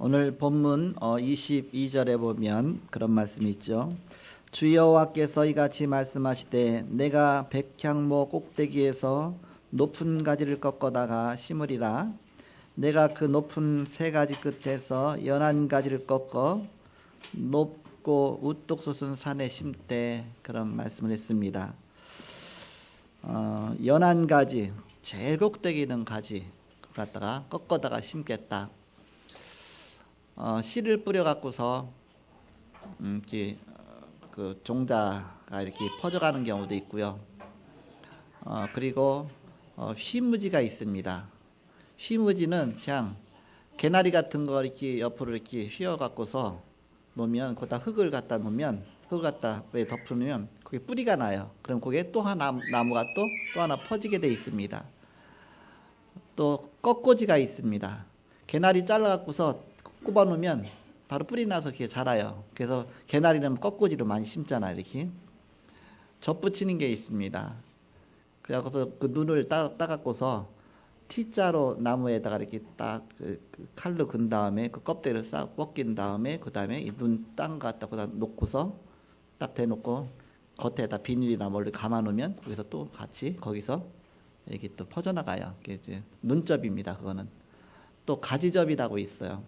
오늘 본문 22절에 보면 그런 말씀이 있죠. 주 여호와께서 이같이 말씀하시되 내가 백향목 꼭대기에서 높은 가지를 꺾어다가 심으리라. 내가 그 높은 세 가지 끝에서 연한 가지를 꺾어 높고 우뚝 솟은 산에 심되, 그런 말씀을 했습니다. 연한 가지, 제일 꼭대기 있는 가지 갖다가 꺾어다가 심겠다. 씨를 뿌려 갖고서 이렇게 그 종자가 이렇게 퍼져가는 경우도 있고요. 그리고 휘무지가 있습니다. 휘무지는 그냥 개나리 같은 거 이렇게 옆으로 이렇게 휘어 갖고서 놓으면, 거기다 흙을 갖다 놓으면, 흙을 갖다 왜 덮으면 그게 뿌리가 나요. 그럼 거기에 또 하나 나무가 또 하나 퍼지게 돼 있습니다. 또 꺾꽂이가 있습니다. 개나리 잘라 갖고서 꼽아 놓으면 바로 뿌리 나서 그게 자라요. 그래서 개나리는 꺾꽂이로 많이 심잖아요. 이렇게 접붙이는 게 있습니다. 그래서 그 눈을 따갖고서 T자로 나무에다가 이렇게 딱 그 칼로 근 다음에 그 껍데기를 싹 벗긴 다음에 그 다음에 이 눈 땅 갖다 거기다 놓고서 딱 대놓고 겉에다 비닐이나 뭘로 감아 놓으면 거기서 또 같이 거기서 이렇게 또 퍼져나가요. 그게 이제 눈접입니다. 그거는 또 가지접이라고 있어요.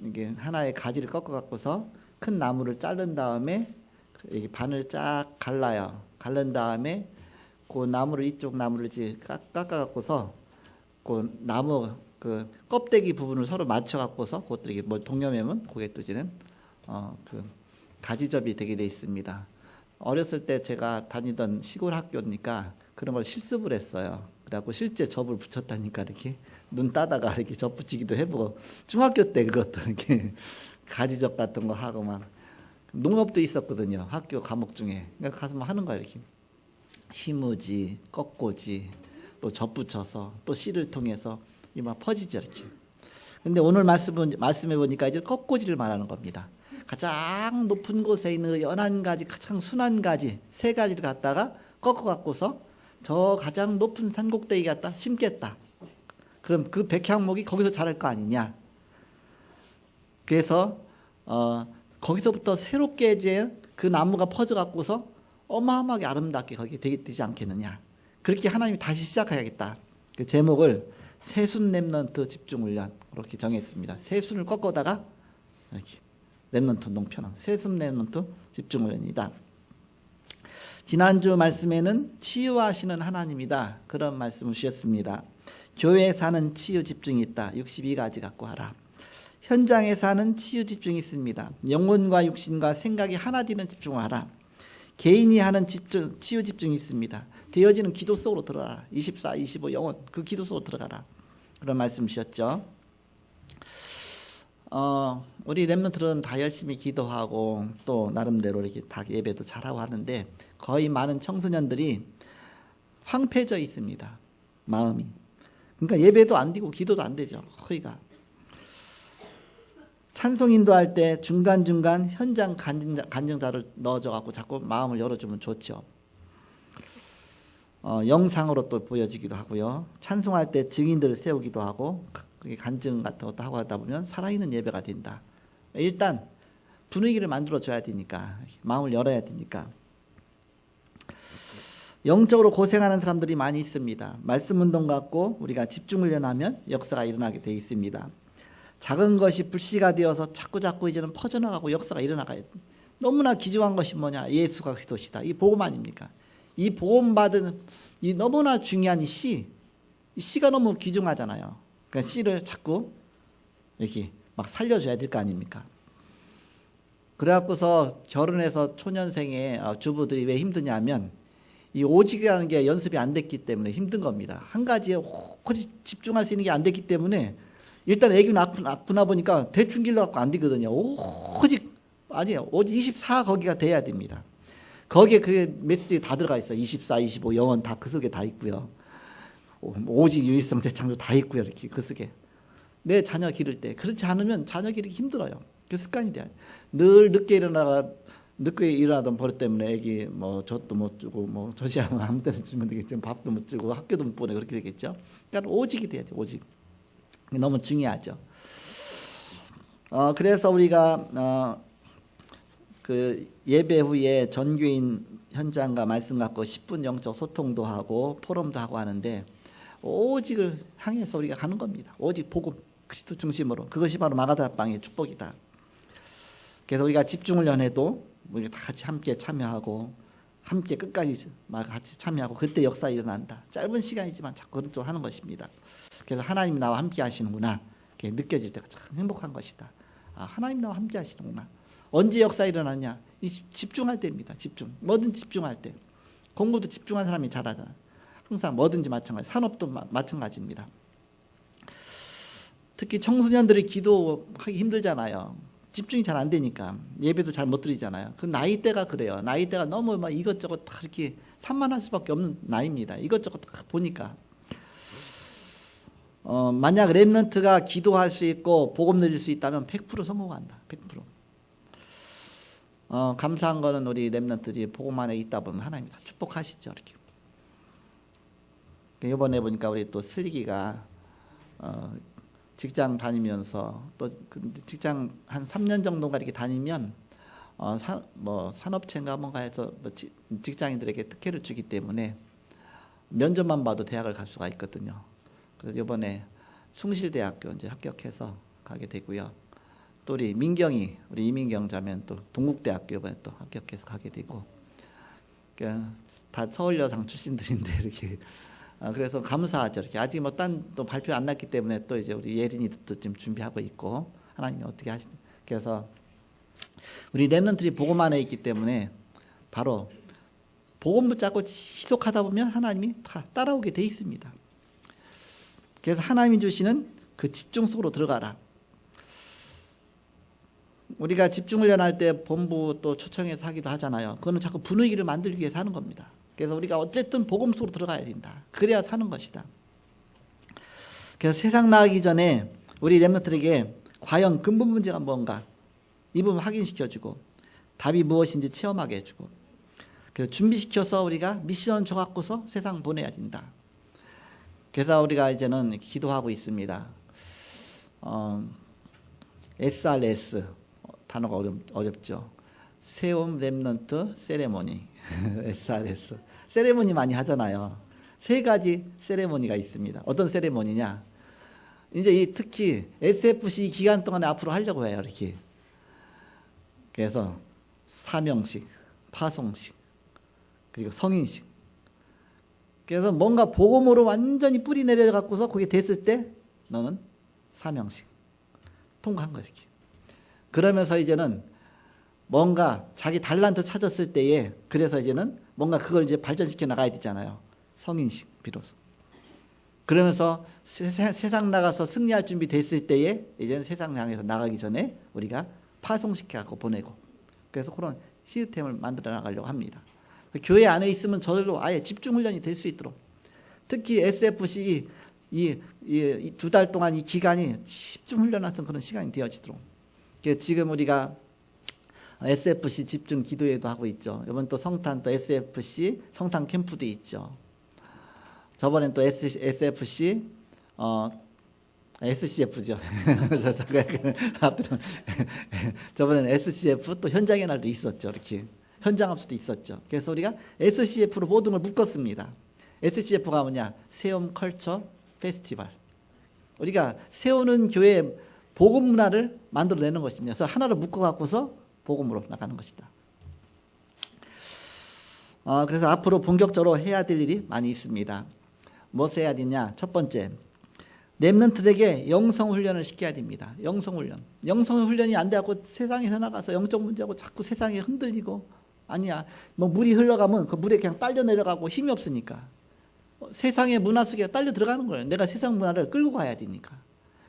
이게 하나의 가지를 꺾어 갖고서 큰 나무를 자른 다음에 이렇게 반을 쫙 갈라요. 갈른 다음에 그 나무를, 이쪽 나무를 이제 깎아 갖고서 그 나무 그 껍데기 부분을 서로 맞춰 갖고서 그것도 이게 뭐 동여매면 그게 또 이제는 그 가지접이 되게 돼 있습니다. 어렸을 때 제가 다니던 시골 학교니까 그런 걸 실습을 했어요. 그래갖고 실제 접을 붙였다니까 이렇게 눈 따다가 이렇게 접 붙이기도 해보고, 중학교 때 그것도 이렇게 가지접 같은 거 하고 막 농업도 있었거든요. 학교 과목 중에. 그러니까 가서 막 하는 거야. 이렇게 휘무지, 꺾꽂이, 또 접 붙여서 또 씨를 통해서 이 막 퍼지죠 이렇게. 근데 오늘 말씀해 보니까 이제 꺾꽂이를 말하는 겁니다. 가장 높은 곳에 있는 연한 가지, 가장 순한 가지 세 가지를 갖다가 꺾어 갖고서 저 가장 높은 산꼭대기 갖다 심겠다. 그럼 그 백향목이 거기서 자랄 거 아니냐. 그래서 거기서부터 새롭게 이제 그 나무가 퍼져 갖고서 어마어마하게 아름답게 거기 되지 않겠느냐. 그렇게 하나님이 다시 시작해야겠다. 그 제목을 새순 렘넌트 집중훈련 그렇게 정했습니다. 새순을 꺾어다가 이렇게 렘넌트 농편왕 새순 렘넌트 집중훈련이다. 지난주 말씀에는 치유하시는 하나님이다, 그런 말씀을 주셨습니다. 교회에 사는 치유 집중이 있다. 62가지 갖고 하라. 현장에 사는 치유 집중이 있습니다. 영혼과 육신과 생각이 하나 되는 집중을 하라. 개인이 하는 치유 집중이 있습니다. 되어지는 기도 속으로 들어가라. 24, 25 영혼 그 기도 속으로 들어가라. 그런 말씀 주셨죠. 우리 렘넌트들은 다 열심히 기도하고 또 나름대로 이렇게 다 예배도 잘하고 하는데, 거의 많은 청소년들이 황폐져 있습니다. 마음이. 그러니까 예배도 안 되고 기도도 안 되죠. 거의가. 찬송 인도할 때 중간중간 현장 간증자를 넣어줘 갖고 자꾸 마음을 열어주면 좋죠. 영상으로 또 보여지기도 하고요. 찬송할 때 증인들을 세우기도 하고, 그게 간증 같은 것도 하고 하다 보면 살아있는 예배가 된다. 일단 분위기를 만들어줘야 되니까, 마음을 열어야 되니까. 영적으로 고생하는 사람들이 많이 있습니다. 말씀 운동 갖고 우리가 집중훈련하면 역사가 일어나게 되어 있습니다. 작은 것이 불씨가 되어서 자꾸 이제는 퍼져나가고 역사가 일어나가야 돼. 너무나 귀중한 것이 뭐냐? 예수가 그리스도시다. 이 복음 아닙니까? 이 복음 받은 이 너무나 중요한 이 씨가 너무 귀중하잖아요. 그러니까 씨를 자꾸 이렇게 막 살려줘야 될 거 아닙니까? 그래갖고서 결혼해서 초년생의 주부들이 왜 힘드냐면, 이 오직이라는 게 연습이 안 됐기 때문에 힘든 겁니다. 한 가지에 오직 집중할 수 있는 게 안 됐기 때문에, 일단 애기 낳구나 보니까 대충 길러갖고 안 되거든요. 오직 24 거기가 돼야 됩니다. 거기에 그 메시지 다 들어가 있어요. 24, 25 영혼 다 그 속에 다 있고요. 오직 유일성 대창조 다 있고요. 이렇게 그 속에. 내 자녀 기를 때 그렇지 않으면 자녀 기르기 힘들어요. 그 습관이 돼요. 늘 늦게 일어나던 버릇 때문에 애기 뭐 젖도 못 주고 뭐 젖이야면 아무 때나 주면 되겠죠. 밥도 못 주고 학교도 못 보내 그렇게 되겠죠. 그러니까 오직이 돼야죠. 오직. 너무 중요하죠. 그래서 우리가 그 예배 후에 전교인 현장과 말씀 갖고 10분 영적 소통도 하고 포럼도 하고 하는데 오직을 향해서 우리가 가는 겁니다. 오직 복음 그리스도 중심으로. 그것이 바로 마가다락방의 축복이다. 그래서 우리가 집중훈련해도 우리가 다 같이 함께 참여하고 함께 끝까지 같이 참여하고 그때 역사 일어난다. 짧은 시간이지만 자꾸 좀 하는 것입니다. 그래서 하나님이 나와 함께 하시는구나. 이렇게 느껴질 때가 참 행복한 것이다. 하나님 나와 함께 하시는구나. 언제 역사 일어나냐? 집중할 때입니다. 집중. 뭐든지 집중할 때. 공부도 집중한 사람이 잘하잖아. 항상 뭐든지 마찬가지. 산업도 마찬가지입니다. 특히 청소년들이 기도하기 힘들잖아요. 집중이 잘 안 되니까 예배도 잘 못 드리잖아요. 그 나이대가 그래요. 나이대가 너무 막 이것저것 다 이렇게 산만할 수밖에 없는 나이입니다. 이것저것 다 보니까 만약 렘넌트가 기도할 수 있고 복음 누릴 수 있다면 100% 성공한다. 100%. 감사한 거는 우리 렘넌트들이 복음 안에 있다 보면 하나님이 다 축복하시죠. 이렇게. 이번에 보니까 우리 또 슬리기가 직장 다니면서 또 직장 한 3년 정도가 이렇게 다니면 산업체인가 뭔가 해서 직장인들에게 특혜를 주기 때문에 면접만 봐도 대학을 갈 수가 있거든요. 그래서 이번에 충실대학교 이제 합격해서 가게 되고요. 또 우리 민경이 우리 이민경 자매는 또 동국대학교 이번에 또 합격해서 가게 되고 다 서울여상 출신들인데 이렇게 그래서 감사하죠. 이렇게 아직 뭐 딴 또 발표 안 났기 때문에 또 이제 우리 예린이도 지금 준비하고 있고 하나님이 어떻게 하시는. 그래서 우리 렘넌트들이 복음 안에 있기 때문에 바로 복음 붙잡고 지속하다 보면 하나님이 다 따라오게 돼 있습니다. 그래서 하나님이 주시는 그 집중 속으로 들어가라. 우리가 집중훈련 할 때 본부 또 초청해서 하기도 하잖아요. 그거는 자꾸 분위기를 만들기 위해서 하는 겁니다. 그래서 우리가 어쨌든 복음 속으로 들어가야 된다. 그래야 사는 것이다. 그래서 세상 나가기 전에 우리 렘넌트들에게 과연 근본 문제가 뭔가 이 부분 확인시켜주고 답이 무엇인지 체험하게 해주고 그래서 준비시켜서 우리가 미션을 줘갖고서 세상 보내야 된다. 그래서 우리가 이제는 기도하고 있습니다. SRS 단어가 어렵죠. 세움 렘넌트 세레모니 SRS 세레모니 많이 하잖아요. 3가지 세레모니가 있습니다. 어떤 세레모니냐? 이제 특히 SFC 기간 동안에 앞으로 하려고 해요. 이렇게. 그래서 사명식, 파송식, 그리고 성인식. 그래서 뭔가 복음으로 완전히 뿌리 내려 갖고서 거기 됐을 때 너는 사명식 통과한 거예요. 이렇게. 그러면서 이제는 뭔가 자기 달란트 찾았을 때에 그래서 이제는 뭔가 그걸 이제 발전시켜 나가야 되잖아요. 성인식 비로소. 그러면서 세상 나가서 승리할 준비 됐을 때에 이제는 세상 향해서 나가기 전에 우리가 파송시켜갖고 보내고 그래서 그런 시스템을 만들어 나가려고 합니다. 교회 안에 있으면 저절로 아예 집중훈련이 될 수 있도록 특히 SFC 이 2달 동안 이 기간이 집중훈련하는 그런 시간이 되어지도록 지금 우리가 SFC 집중 기도회도 하고 있죠. 이번 또 성탄 또 SFC 성탄 캠프도 있죠. 저번엔 또 SFC SCF죠. 저번에는 SCF 또 현장의 날도 있었죠. 이렇게 현장 합수도 있었죠. 그래서 우리가 SCF로 모든 걸 묶었습니다. SCF가 뭐냐? 세움 컬처 페스티벌. 우리가 세우는 교회 복음 문화를 만들어내는 것입니다. 그래서 하나를 묶어갖고서 복음으로 나가는 것이다. 그래서 앞으로 본격적으로 해야 될 일이 많이 있습니다. 무엇을 해야 되냐? 첫 번째, 렘넌트들에게 영성훈련을 시켜야 됩니다. 영성훈련. 영성훈련이 안 돼갖고 세상에 나가서 영적 문제하고 자꾸 세상에 흔들리고 아니야. 뭐 물이 흘러가면 그 물에 그냥 딸려 내려가고 힘이 없으니까 세상의 문화 속에 딸려 들어가는 거예요. 내가 세상 문화를 끌고 가야 되니까.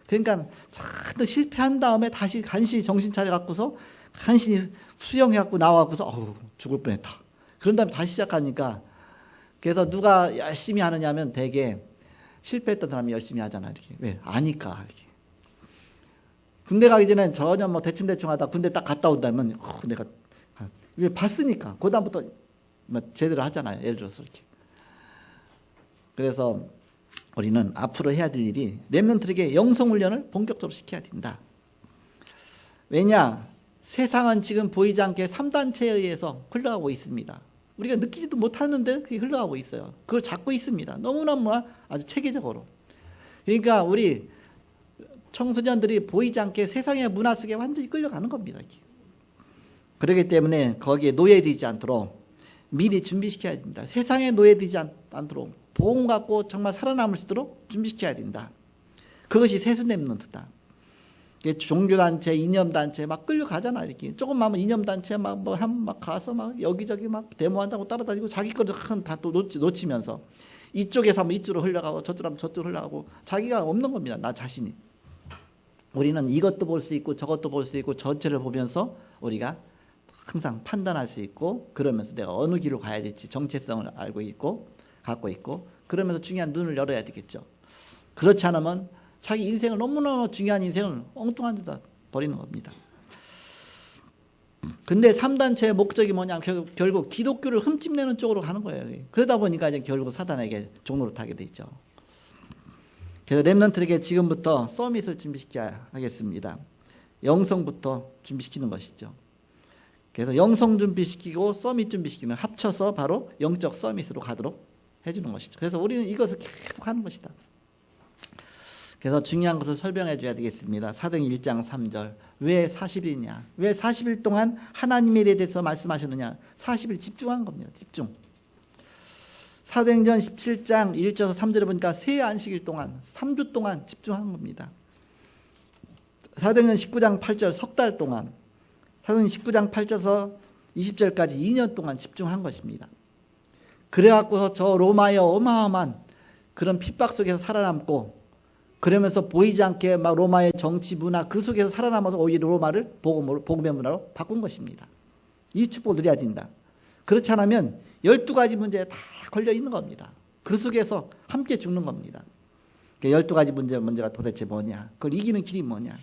그러니까 자꾸 실패한 다음에 다시 간신히 정신 차려갖고서 간신히 수영해갖고 나와갖고서 죽을 뻔했다. 그런 다음에 다시 시작하니까 그래서 누가 열심히 하느냐 하면 되게 실패했던 사람이 열심히 하잖아. 이렇게. 왜? 아니까. 이렇게. 군대 가기 전에 전혀 뭐 대충대충 하다 군대 딱 갔다 온다면 내가 왜 봤으니까 그 다음부터 뭐 제대로 하잖아요. 예를 들어서 이렇게. 그래서 우리는 앞으로 해야 될 일이 렘넌트들에게 영성훈련을 본격적으로 시켜야 된다. 왜냐? 세상은 지금 보이지 않게 3단체에 의해서 흘러가고 있습니다. 우리가 느끼지도 못하는데 그게 흘러가고 있어요. 그걸 잡고 있습니다. 너무너무 아주 체계적으로. 그러니까 우리 청소년들이 보이지 않게 세상의 문화 속에 완전히 끌려가는 겁니다. 그렇기 때문에 거기에 노예되지 않도록 미리 준비시켜야 됩니다. 세상에 노예되지 않도록 복음 갖고 정말 살아남을 수 있도록 준비시켜야 된다. 그것이 세순 랩런트다. 종교단체, 이념단체 막 끌려가잖아. 이렇게 조금만 하면 이념단체 막 가서 막 여기저기 막 데모한다고 따라다니고 자기 거를 다 또 놓치면서 이쪽에서 하면 이쪽으로 흘러가고 저쪽으로 하면 저쪽으로 흘러가고 자기가 없는 겁니다. 나 자신이. 우리는 이것도 볼 수 있고 저것도 볼 수 있고 전체를 보면서 우리가 항상 판단할 수 있고 그러면서 내가 어느 길로 가야 될지 정체성을 알고 있고 갖고 있고 그러면서 중요한 눈을 열어야 되겠죠. 그렇지 않으면 자기 인생을 너무너무 중요한 인생을 엉뚱한 데다 버리는 겁니다. 근데 3단체의 목적이 뭐냐? 결국 기독교를 흠집내는 쪽으로 가는 거예요. 그러다 보니까 이제 결국 사단에게 종로를 타게 돼 있죠. 그래서 렘넌트에게 지금부터 서밋을 준비시켜야 하겠습니다. 영성부터 준비시키는 것이죠. 그래서 영성 준비시키고 서밋 준비시키는 합쳐서 바로 영적 서밋으로 가도록 해주는 것이죠. 그래서 우리는 이것을 계속 하는 것이다. 그래서 중요한 것을 설명해 줘야 되겠습니다. 사도행전 1장 3절. 왜 40일이냐? 왜 40일 동안 하나님의 일에 대해서 말씀하셨느냐? 40일 집중한 겁니다. 집중. 사도행전 17장 1절에서 3절에 보니까 세 안식일 동안 3주 동안 집중한 겁니다. 사도행전 19장 8절 석 달 동안 사도행전 19장 8절에서 20절까지 2년 동안 집중한 것입니다. 그래갖고서 저 로마의 어마어마한 그런 핍박 속에서 살아남고 그러면서 보이지 않게 막 로마의 정치 문화 그 속에서 살아남아서 오히려 로마를 복음의 문화로 바꾼 것입니다. 이 축복을 누려야 된다. 그렇지 않으면 12가지 문제에 다 걸려 있는 겁니다. 그 속에서 함께 죽는 겁니다. 12가지 문제가 도대체 뭐냐? 그걸 이기는 길이 뭐냐?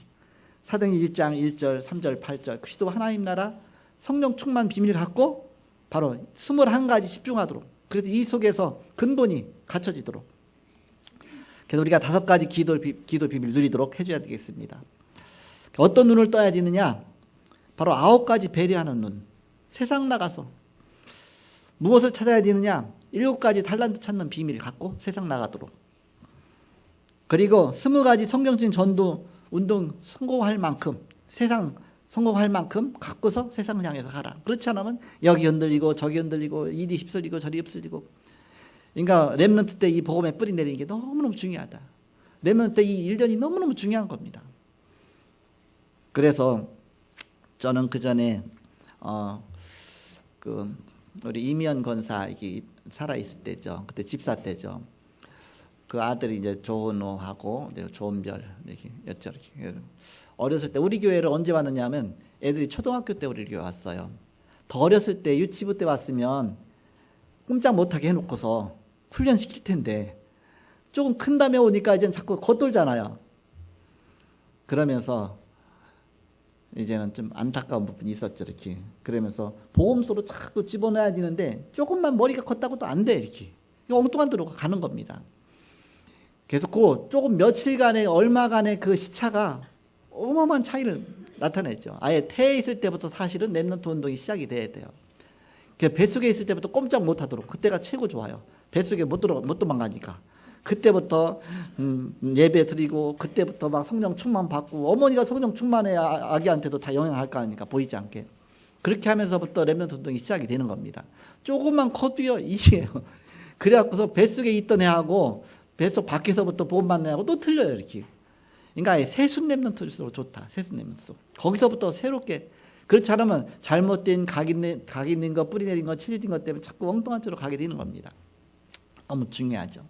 사도행전 1장 1절 3절 8절 그리스도 하나님 나라 성령 충만 비밀을 갖고 바로 21가지 집중하도록 그래서 이 속에서 근본이 갖춰지도록 그래서 우리가 5가지 기도 비밀 누리도록 해줘야 되겠습니다. 어떤 눈을 떠야 되느냐? 바로 9가지 배려하는 눈. 세상 나가서 무엇을 찾아야 되느냐? 7가지 달란트 찾는 비밀을 갖고 세상 나가도록. 그리고 20가지 성경적인 전도 운동 성공할 만큼 세상 성공할 만큼 갖고서 세상을 향해서 가라. 그렇지 않으면 여기 흔들리고 저기 흔들리고 이리 휩쓸리고 저리 휩쓸리고 그러니까 렘넌트 때 이 복음에 뿌리 내리는 게 너무너무 중요하다. 렘넌트 때 이 1년이 너무너무 중요한 겁니다. 그래서 저는 그 전에 우리 이미연 권사 살아 있을 때죠. 그때 집사 때죠. 그 아들이 이제 조은호하고 조은별 이렇게 어렸을 때 우리 교회를 언제 왔느냐면 애들이 초등학교 때 우리 교회 왔어요. 더 어렸을 때 유치부 때 왔으면 꼼짝 못하게 해놓고서 훈련시킬 텐데 조금 큰 다음에 오니까 이제는 자꾸 겉돌잖아요. 그러면서 이제는 좀 안타까운 부분이 있었죠. 이렇게 그러면서 보험소로 자꾸 집어넣어야 되는데 조금만 머리가 컸다고 또 안 돼. 이렇게 엉뚱한 데로 가는 겁니다. 그래서 그 조금 며칠간의 얼마간의 그 시차가 어마어마한 차이를 나타냈죠. 아예 태에 있을 때부터 사실은 렘넌트 운동이 시작이 돼야 돼요. 뱃속에 있을 때부터 꼼짝 못하도록 그때가 최고 좋아요. 뱃속에 못 도망가니까 그때부터 예배 드리고 그때부터 막 성령 충만 받고 어머니가 성령 충만해 아기한테도 다 영향할 거 아닙니까? 보이지 않게 그렇게 하면서부터 렘넌트 운동이 시작이 되는 겁니다. 조금만 커도요 이게요. 그래갖고서 뱃속에 있던 애하고 뱃속 밖에서부터 복음 받는 애하고 또 틀려요. 이렇게 그러니까 세순 렘넌트일수록 좋다. 세순 렘넌트 거기서부터 새롭게 그렇지 않으면 잘못된 각 있는 거 뿌리 내린 거 칠린 것 때문에 자꾸 엉뚱한 쪽으로 가게 되는 겁니다. 너무 중요하죠.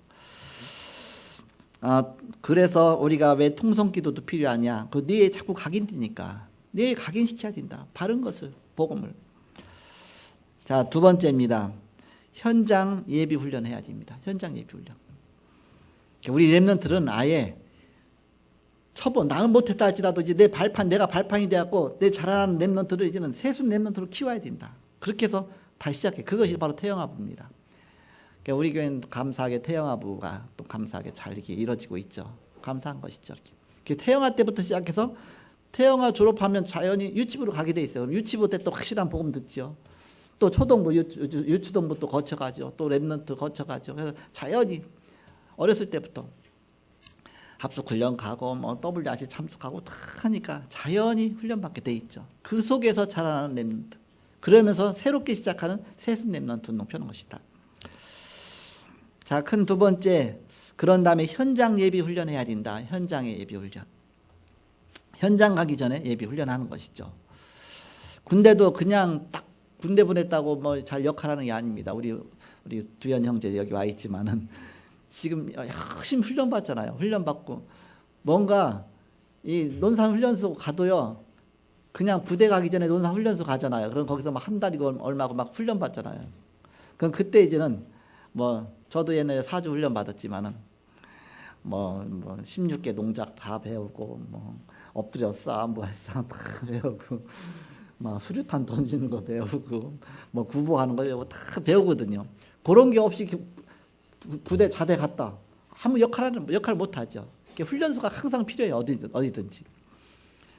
그래서 우리가 왜 통성기도도 필요하냐? 그 뇌에 자꾸 각인되니까 뇌에 각인시켜야 된다. 바른 것을 복음을. 자, 2번째입니다. 현장 예비 훈련 해야 됩니다. 현장 예비 훈련. 우리 렘넌트들은 아예 나는 못했다 할지라도 이제 내가 발판이 되었고 내 자라나는 렘넌트를 이제는 세순 렘넌트로 키워야 된다. 그렇게 해서 다시 시작해. 그것이 바로 태영아부입니다. 그러니까 우리 교회는 감사하게 태영아부가 또 감사하게 잘 이렇게 이루어지고 있죠. 감사한 것이죠. 이렇게 태영아 때부터 시작해서 태영아 졸업하면 자연히 유치부로 가게 돼 있어요. 그럼 유치부 때 또 확실한 복음 듣죠. 또 초동부, 유초동부 또 거쳐가죠. 또 랩런트 거쳐가죠. 그래서 자연히 어렸을 때부터 합숙 훈련 가고 뭐 WRC 참석하고 다 하니까 자연히 훈련받게 돼 있죠. 그 속에서 자라나는 랩런트. 그러면서 새롭게 시작하는 새순 랩런트 운동 펴는 것이다. 자, 큰 두 번째, 그런 다음에 현장 예비 훈련해야 된다. 현장의 예비 훈련. 현장 가기 전에 예비 훈련하는 것이죠. 군대도 그냥 딱 군대 보냈다고 뭐 잘 역할하는 게 아닙니다. 우리 두현 형제 여기 와 있지만은 지금 열심히 훈련 받잖아요. 훈련 받고 뭔가 이 논산 훈련소 가도요. 그냥 부대 가기 전에 논산 훈련소 가잖아요. 그럼 거기서 막 한 달이고 얼마고 막 훈련 받잖아요. 그럼 그때 이제는 뭐 저도 옛날에 사주 훈련 받았지만은 뭐 16개 동작 다 배우고 뭐 엎드려 싸 뭐 했어 다 배우고 막 수류탄 던지는 거 배우고 뭐 구보하는 거 배우고 다 배우거든요. 그런 게 없이 부대 자대 갔다 아무 역할 못 하죠. 훈련소가 항상 필요해요. 어디든지.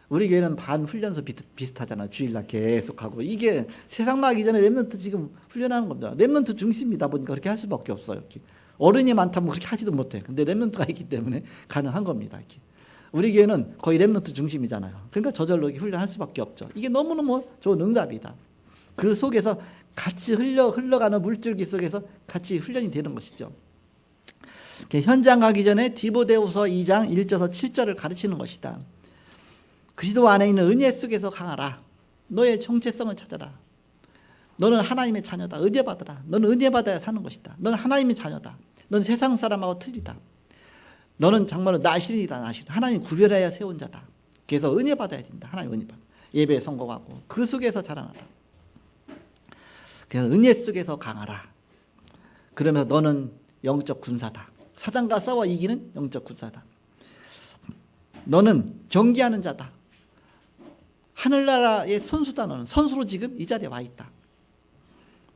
우리 교회는 반 훈련소 비슷하잖아요. 주일날 계속 하고 이게 세상 나기 전에 랩런트 지금 훈련하는 겁니다. 랩런트 중심이다 보니까 그렇게 할 수밖에 없어요. 이렇게. 어른이 많다면 그렇게 하지도 못해. 근데 랩런트가 있기 때문에 가능한 겁니다. 이렇게. 우리 교회는 거의 랩런트 중심이잖아요. 그러니까 저절로 훈련할 수밖에 없죠. 이게 너무너무 좋은 응답이다. 그 속에서 같이 흘러가는 물줄기 속에서 같이 훈련이 되는 것이죠. 현장 가기 전에 디모데후서 2장 1절에서 7절을 가르치는 것이다. 그리스도 안에 있는 은혜 속에서 강하라. 너의 정체성을 찾아라. 너는 하나님의 자녀다. 은혜 받아라. 너는 은혜 받아야 사는 것이다. 너는 하나님의 자녀다. 너는 세상 사람하고 틀리다. 너는 정말로 나실이다. 나실. 하나님 구별하여 세운 자다. 그래서 은혜 받아야 된다. 하나님 은혜 받아. 예배에 성공하고 그 속에서 자라나라. 그래서 은혜 속에서 강하라. 그러면서 너는 영적 군사다. 사단과 싸워 이기는 영적 군사다. 너는 경기하는 자다. 하늘나라의 선수다. 너는 선수로 지금 이 자리에 와 있다.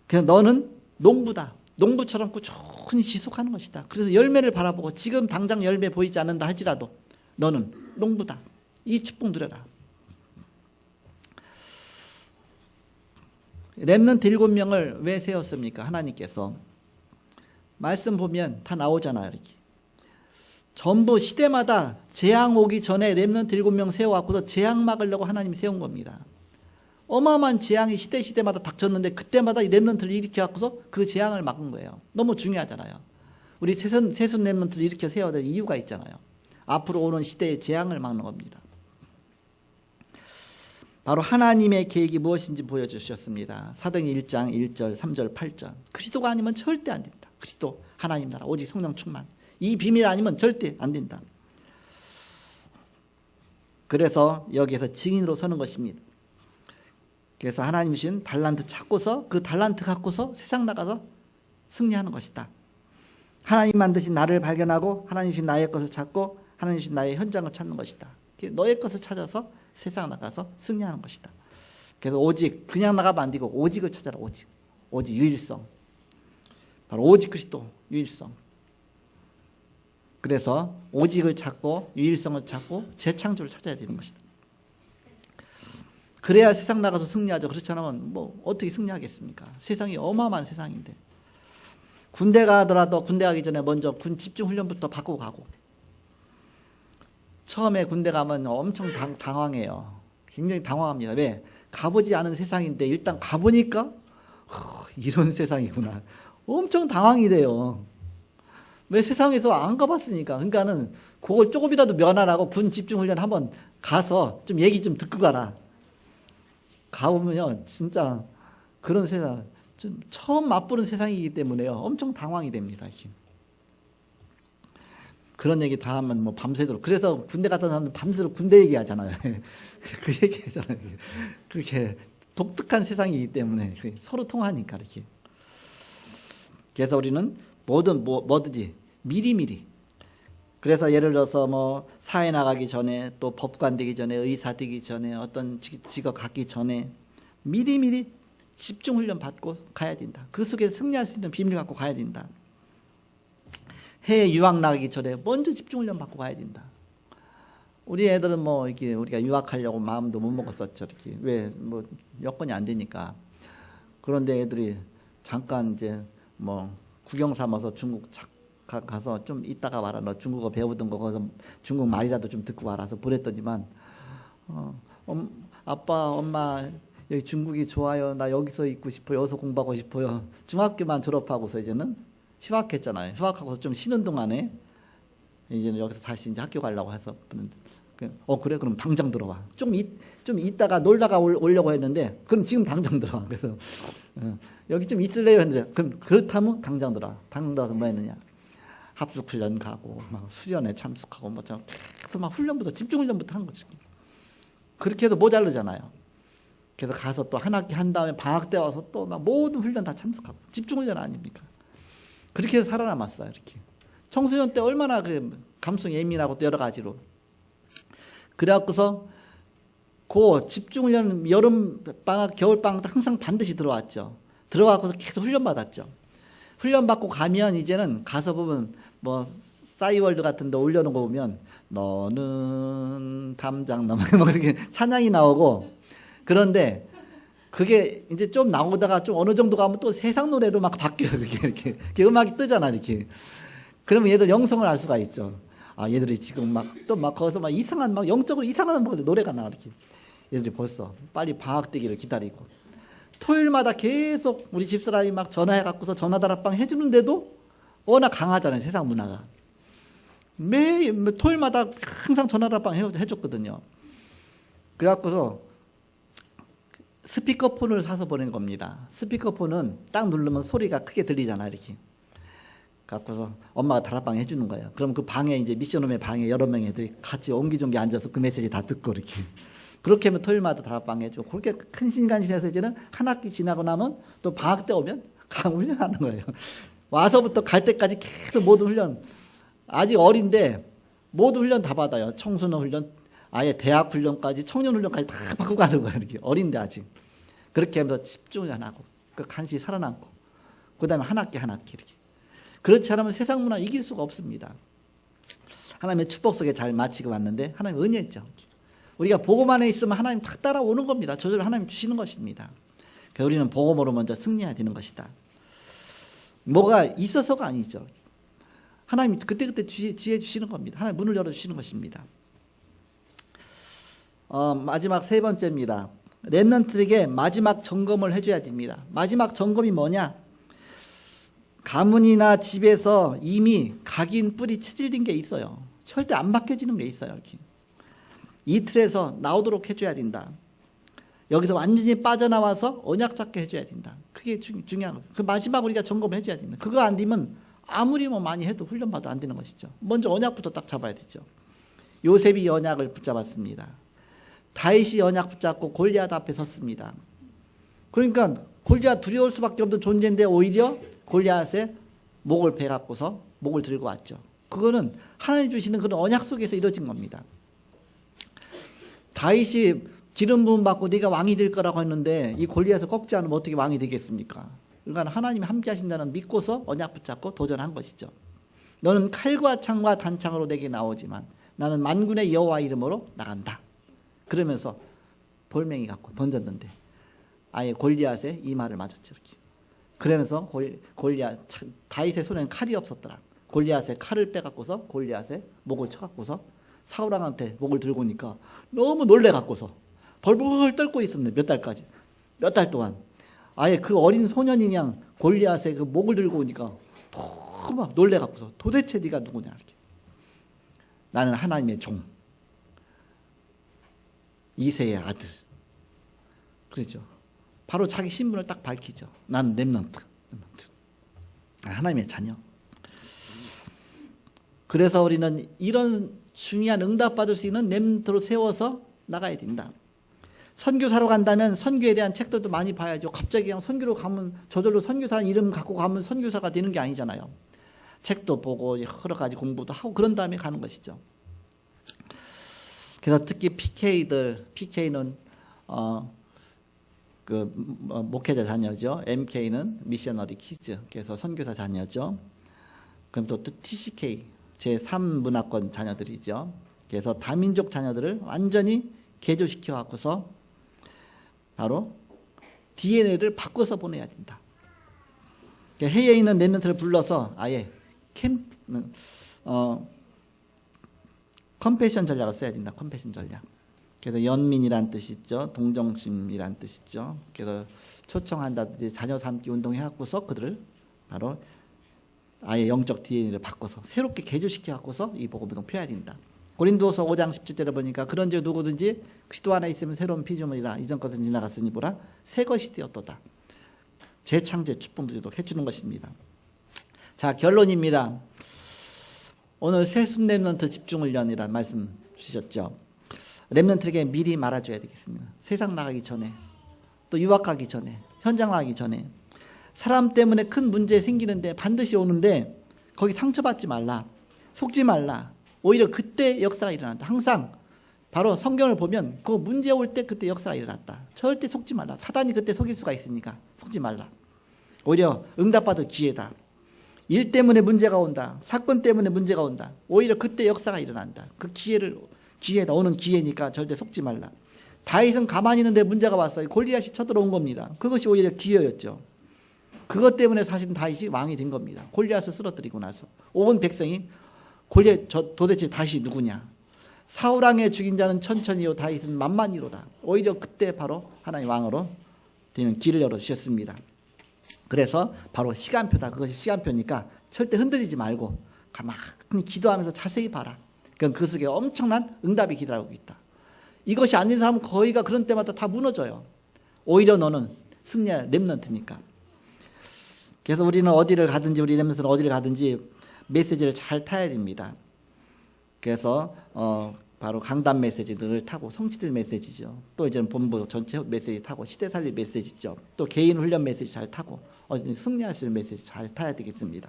그래서 너는 농부다. 농부처럼 꾸준히 지속하는 것이다. 그래서 열매를 바라보고 지금 당장 열매 보이지 않는다 할지라도 너는 농부다. 이 축복 누려라. 렘넌트 7명을 왜 세웠습니까? 하나님께서. 말씀 보면 다 나오잖아요. 이렇게. 전부 시대마다 재앙 오기 전에 렘넌트 7명 세워갖고서 재앙 막으려고 하나님이 세운 겁니다. 어마어마한 재앙이 시대마다 닥쳤는데 그때마다 이 렘넌트를 일으켜갖고서 그 재앙을 막은 거예요. 너무 중요하잖아요. 우리 세순 렘넌트를 일으켜 세워야 될 이유가 있잖아요. 앞으로 오는 시대의 재앙을 막는 겁니다. 바로 하나님의 계획이 무엇인지 보여주셨습니다. 사도행전 1장 1절 3절 8절. 그리스도가 아니면 절대 안 된다. 그리스도 하나님 나라 오직 성령 충만. 이 비밀 아니면 절대 안 된다. 그래서 여기에서 증인으로 서는 것입니다. 그래서 하나님 주신 달란트 찾고서 그 달란트 갖고서 세상 나가서 승리하는 것이다. 하나님 만드신 나를 발견하고 하나님 주신 나의 것을 찾고 하나님 주신 나의 현장을 찾는 것이다. 너의 것을 찾아서 세상 나가서 승리하는 것이다. 그래서 오직 그냥 나가면 안 되고 오직을 찾아라. 오직 유일성. 바로 오직 그리스도 유일성. 그래서 오직을 찾고 유일성을 찾고 재창조를 찾아야 되는 것이다. 그래야 세상 나가서 승리하죠. 그렇지 않으면 뭐 어떻게 승리하겠습니까? 세상이 어마어마한 세상인데. 군대 가더라도 군대 가기 전에 먼저 군 집중 훈련부터 받고 가고. 처음에 군대 가면 엄청 당황해요. 굉장히 당황합니다. 왜? 가보지 않은 세상인데 일단 가보니까 이런 세상이구나. 엄청 당황이 돼요. 왜? 세상에서 안 가봤으니까. 그러니까는 그걸 조금이라도 면하라고 군 집중 훈련 한번 가서 좀 얘기 좀 듣고 가라. 가보면요, 진짜 그런 세상, 좀 처음 맛보는 세상이기 때문에요, 엄청 당황이 됩니다. 그런 얘기 다 하면 뭐 밤새도록. 그래서 군대 갔다 사람은 밤새도록 군대 얘기하잖아요. 그 얘기하잖아요. 그렇게 독특한 세상이기 때문에 서로 통하니까 이렇게. 그래서 우리는 뭐든지 미리미리. 그래서 예를 들어서 뭐 사회 나가기 전에 또 법관 되기 전에 의사 되기 전에 어떤 직업 갖기 전에 미리미리 집중 훈련 받고 가야 된다. 그 속에 승리할 수 있는 비밀을 갖고 가야 된다. 해외 유학 나가기 전에 먼저 집중 훈련 받고 가야 된다. 우리 애들은 뭐 이렇게 우리가 유학하려고 마음도 못 먹었었죠. 이렇게 왜 뭐 여건이 안 되니까. 그런데 애들이 잠깐 이제 뭐 구경 삼아서 중국 가서 좀 이따가 와라. 너 중국어 배우던 거 거기서 중국 말이라도 좀 듣고 와라서 보냈더니만 아빠 엄마 여기 중국이 좋아요. 나 여기서 있고 싶어요. 여기서 공부하고 싶어요. 중학교만 졸업하고서 이제는 휴학했잖아요. 휴학하고서 좀 쉬는 동안에 이제는 여기서 다시 이제 학교 가려고 해서 그래 그럼 당장 들어와. 좀 이따가 놀다가 오려고 했는데 그럼 지금 당장 들어와. 그래서 여기 좀 있을래요 했는데 그럼 그렇다면 당장 들어와. 당장 들어와서 뭐 했느냐? 합숙 훈련 가고 막 수련회 참석하고 뭐 계속 막 훈련부터 집중 훈련부터 한 거죠. 그렇게 해도 모자르잖아요. 그래서 가서 또 한 학기 한 다음에 방학 때 와서 또 막 모든 훈련 다 참석하고 집중 훈련 아닙니까? 그렇게 해서 살아남았어요. 이렇게 청소년 때 얼마나 그 감성 예민하고 또 여러 가지로 그래갖고서 그 집중 훈련 여름 방학 겨울 방학 항상 반드시 들어왔죠. 들어가고서 계속 훈련 받았죠. 훈련 받고 가면 이제는 가서 보면 뭐 싸이월드 같은 데 올려놓은 거 보면 너는 담장 뭐 그렇게 찬양이 나오고 그런데 그게 이제 좀 나오다가 좀 어느 정도 가면 또 세상 노래로 막 바뀌어요. 이렇게 음악이 뜨잖아. 이렇게. 그러면 얘들 영성을 알 수가 있죠. 아, 얘들이 지금 막 또 막 거기서 막 이상한 막 영적으로 이상한 노래가 나와. 이렇게. 얘들이 벌써 빨리 방학 되기를 기다리고. 토요일마다 계속 우리 집사람이 막 전화해갖고서 전화다락방 해주는데도 워낙 강하잖아요. 세상 문화가. 매일 토요일마다 항상 전화다락방 해줬거든요. 그래갖고서 스피커폰을 사서 보낸 겁니다. 스피커폰은 딱 누르면 소리가 크게 들리잖아. 이렇게. 갖고서 엄마가 다락방 해주는 거예요. 그럼 그 방에 이제 미션홈의 방에 여러 명의 애들이 같이 옹기종기 앉아서 그 메시지 다 듣고 이렇게. 그렇게 하면 토요일마다 다락방 해주고 그렇게 큰 시간 지내서 이제는 한 학기 지나고 나면 또 방학 때 오면 강 훈련하는 거예요. 와서부터 갈 때까지 계속 모든 훈련. 아직 어린데 모든 훈련 다 받아요. 청소년 훈련, 아예 대학 훈련까지 청년 훈련까지 다 받고 가는 거예요. 이렇게 어린데 아직. 그렇게 하면서 집중을 안 하고 간신히 살아남고 그 다음에 한 학기 이렇게. 그렇지 않으면 세상 문화 이길 수가 없습니다. 하나님의 축복 속에 잘 마치고 왔는데 하나님 은혜죠. 우리가 복음 안에 있으면 하나님 탁 따라오는 겁니다. 저절로 하나님 주시는 것입니다. 그래서 우리는 복음으로 먼저 승리해야 되는 것이다. 뭐가 있어서가 아니죠. 하나님이 그때그때 지혜 주시는 겁니다. 하나님 문을 열어주시는 것입니다. 마지막 세 번째입니다. 렘넌트에게 마지막 점검을 해줘야 됩니다. 마지막 점검이 뭐냐? 가문이나 집에서 이미 각인 뿌리 체질된 게 있어요. 절대 안 바뀌어지는 게 있어요. 이렇게. 이 틀에서 나오도록 해줘야 된다. 여기서 완전히 빠져나와서 언약 잡게 해줘야 된다. 그게 중요한 거예요. 그 마지막 우리가 점검을 해줘야 됩니다. 그거 안 되면 아무리 뭐 많이 해도 훈련받아도 안 되는 것이죠. 먼저 언약부터 딱 잡아야 되죠. 요셉이 언약을 붙잡았습니다. 다윗이 언약 붙잡고 골리앗 앞에 섰습니다. 그러니까 골리앗 두려울 수밖에 없는 존재인데 오히려 골리앗의 목을 베갖고서 목을 들고 왔죠. 그거는 하나님 주시는 그런 언약 속에서 이루어진 겁니다. 다윗이 기름 부음 받고 네가 왕이 될 거라고 했는데 이 골리앗을 꺾지 않으면 어떻게 왕이 되겠습니까? 그러니까 하나님이 함께 하신다는 믿고서 언약 붙잡고 도전한 것이죠. 너는 칼과 창과 단창으로 내게 나오지만 나는 만군의 여호와 이름으로 나간다. 그러면서 돌멩이 갖고 던졌는데 아예 골리앗의 이마를 맞았죠. 이렇게. 그러면서 다윗의 손에는 칼이 없었더라. 골리앗의 칼을 빼갖고서 골리앗의 목을 쳐갖고서 사울왕한테 목을 들고 오니까 너무 놀래갖고서 벌벌 떨고 있었네. 몇 달 동안. 아예 그 어린 소년이 그냥 골리앗의 그 목을 들고 오니까 너무 막 놀래갖고서 도대체 네가 누구냐 이렇게. 나는 하나님의 종 이새의 아들. 그렇죠. 바로 자기 신분을 딱 밝히죠. 나는 렘넌트. 하나님의 자녀. 그래서 우리는 이런 중요한 응답받을 수 있는 렘넌트로 세워서 나가야 된다. 선교사로 간다면 선교에 대한 책들도 많이 봐야죠. 갑자기 그냥 선교로 가면 저절로 선교사라는 이름 갖고 가면 선교사가 되는 게 아니잖아요. 책도 보고 여러 가지 공부도 하고 그런 다음에 가는 것이죠. 그래서 특히 PK는 목회자 자녀죠. MK는 미셔너리 키즈, 그래서 선교사 자녀죠. 그럼 또 TCK 제3문화권 자녀들이죠. 그래서 다민족 자녀들을 완전히 개조시켜 갖고서 바로 DNA를 바꿔서 보내야 된다. 그러니까 해외에 있는 렘넌트를 불러서 아예 컴패션 전략을 써야 된다. 컴패션 전략. 그래서 연민이란 뜻이 있죠. 동정심이란 뜻이 있죠. 그래서 초청한다든지 자녀 삼기 운동해 갖고서 그들을 바로 아예 영적 DNA를 바꿔서 새롭게 개조시켜 갖고서 이 복음 운동 펴야 된다. 고린도서 5장 17절에 보니까 그런즉 누구든지 그리스도 안에 있으면 새로운 피조물이라 이전 것은 지나갔으니 보라 새 것이 되었도다. 재창조의 축복도 해주는 것입니다. 자, 결론입니다. 오늘 새순 렘넌트 집중훈련이라는 말씀 주셨죠. 렘넌트에게 미리 말아줘야 되겠습니다. 세상 나가기 전에, 또 유학 가기 전에, 현장 나가기 전에 사람 때문에 큰 문제 생기는데 반드시 오는데 거기 상처받지 말라, 속지 말라. 오히려 그때 역사가 일어난다. 항상 바로 성경을 보면 그 문제 올 때 그때 역사가 일어났다. 절대 속지 말라. 사단이 그때 속일 수가 있으니까 속지 말라. 오히려 응답받을 기회다. 일 때문에 문제가 온다. 사건 때문에 문제가 온다. 오히려 그때 역사가 일어난다. 그 기회다. 오는 기회니까 절대 속지 말라. 다윗은 가만히 있는데 문제가 왔어요. 골리앗이 쳐들어온 겁니다. 그것이 오히려 기회였죠. 그것 때문에 사실 다윗이 왕이 된 겁니다. 골리앗을 쓰러뜨리고 나서 온 백성이 골리앗 도대체 다윗이 누구냐. 사울왕의 죽인 자는 천천히요 다윗은 만만히로다. 오히려 그때 바로 하나님 왕으로 되는 길을 열어주셨습니다. 그래서 바로 시간표다. 그것이 시간표니까 절대 흔들리지 말고 가만히 기도하면서 자세히 봐라. 그러니까 그 속에 엄청난 응답이 기다리고 있다. 이것이 아닌 사람은 거의가 그런 때마다 다 무너져요. 오히려 너는 승리할 렘넌트니까. 그래서 우리는 어디를 가든지 우리 렘넌트는 어디를 가든지 메시지를 잘 타야 됩니다. 그래서 바로 강단 메시지들을 타고 성취들 메시지죠. 또 이제는 본부 전체 메시지 타고 시대 살릴 메시지죠. 또 개인 훈련 메시지 잘 타고 승리할 수 있는 메시지 잘 타야 되겠습니다.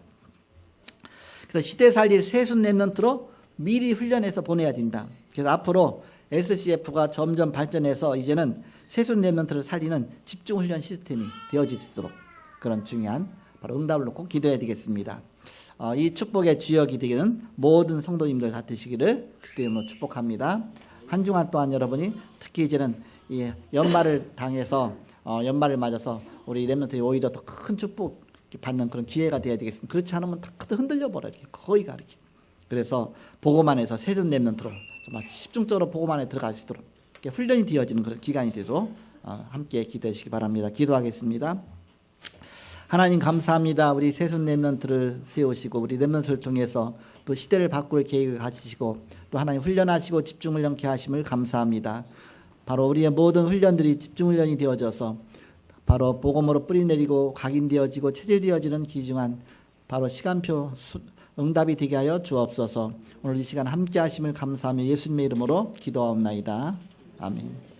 그래서 시대 살릴 새순 렘넌트로 미리 훈련해서 보내야 된다. 그래서 앞으로 SCF가 점점 발전해서 이제는 새순 렘넌트를 살리는 집중 훈련 시스템이 되어질 수 있도록 그런 중요한 바로 응답을 놓고 기도해야 되겠습니다. 이 축복의 주역이 되기는 모든 성도님들 다 되시기를 그때로 축복합니다. 한 주간 동안 여러분이 특히 이제는 이 연말을 당해서 연말을 맞아서 우리 렘넌트들이 오히려 더 큰 축복 받는 그런 기회가 되어야 되겠습니다. 그렇지 않으면 다 흔들려 버려 이렇게 거의가 이렇게. 그래서 보고만 해서 새순 렘넌트로 정말 집중적으로 보고만 해 들어갈 수 있도록 이렇게 훈련이 되어지는 그런 기간이 되도록 함께 기도해 주시기 바랍니다. 기도하겠습니다. 하나님 감사합니다. 우리 새순 렘넌트를 세우시고 우리 렘넌트를 통해서 또 시대를 바꿀 계획을 가지시고 또 하나님 훈련하시고 집중훈련케 하심을 감사합니다. 바로 우리의 모든 훈련들이 집중훈련이 되어져서 바로 복음으로 뿌리내리고 각인되어지고 체질되어지는 귀중한 바로 시간표 응답이 되게 하여 주옵소서. 오늘 이 시간 함께 하심을 감사하며 예수님의 이름으로 기도하옵나이다. 아멘.